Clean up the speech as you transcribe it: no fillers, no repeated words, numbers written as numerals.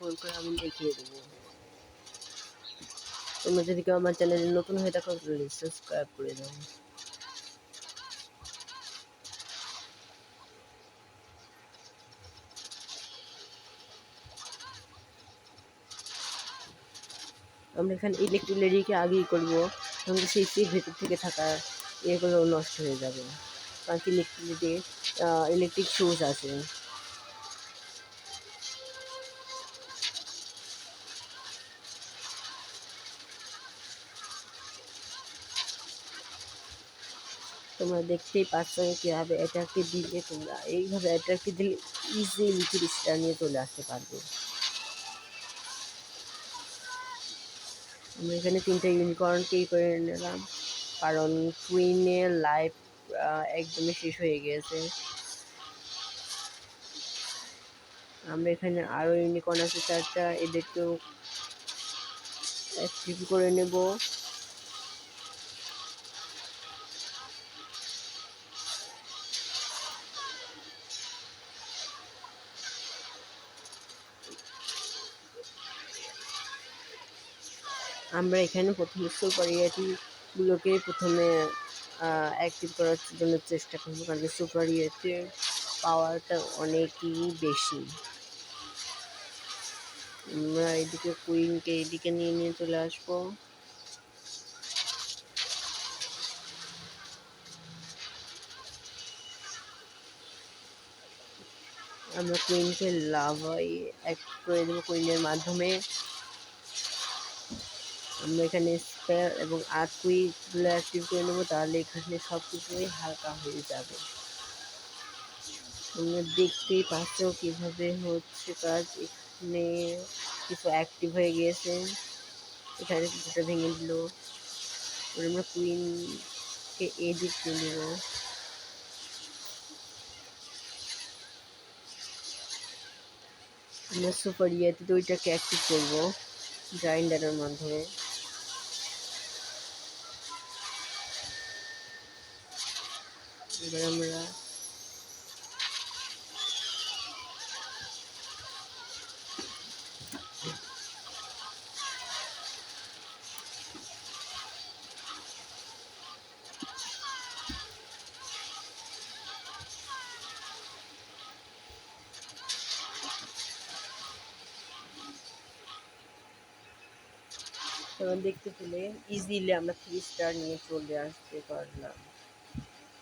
Phone করে আমি দেখিয়ে দেবো। তোমরা যদি কেউ আমার চ্যানেলে নতুন হয়ে থাকো প্লিজ সাবস্ক্রাইব করে দাও। আমরা এখানে ইলেকট্রিক লেডিকে আগেই করবো, কারণ সেই ভেতর থেকে থাকা এগুলো নষ্ট হয়ে যাবে, কারণ কি ইলেকট্রিক সুইচ আছে। তোমরা দেখতেই পাচ্ছ কীভাবে অ্যাটাককে দিলে, তোমরা এইভাবে অ্যাটাককে দিলে ইজিলি 30টা নিয়ে চলে আসতে পারবে। আমরা এখানে 3টে ইউনিকর্নকেই করে নিলাম, কারণ কুইনের লাইফ একদমই শেষ হয়ে গিয়েছে। আমরা এখানে আরও ইউনিকর্ন আছে 4টা, এদেরকেও অ্যাক্টিভ করে নেব। আমরা এখানে প্রথমে সুপারিয়াটিগুলোকে প্রথমে অ্যাক্টিভ করার জন্য চেষ্টা করবো, কারণ সুপারিয়াটির পাওয়ারটা অনেকই বেশি। আমরা এদিকে কুইনকে এদিকে নিয়ে চলে আসবো। আমরা কুইনকে লাভাই অ্যাক্ট করে দেবো কুইনের মাধ্যমে। আমরা এখানে স্পেয়ার এবং আর্থকুইকগুলো অ্যাক্টিভ করে নেবো, তাহলে এখানে সব কিছুই হালকা হয়ে যাবে। তোমরা দেখতেই পাচ্ছ কীভাবে হচ্ছে কাজ। এখানে কিছু অ্যাক্টিভ হয়ে গিয়েছে, এখানে কিছুটা ভেঙে দিল। আমরা কুইনকে এডিট করে দেবো। আমরা সুপার ইয়াতে দুইটাকে অ্যাক্টিভ করবো গ্রাইন্ডারের মাধ্যমে। এবার আমরা দেখতে পেলে ইজিলি আমরা 3 স্টার নিয়ে চলে আসতে পারলাম।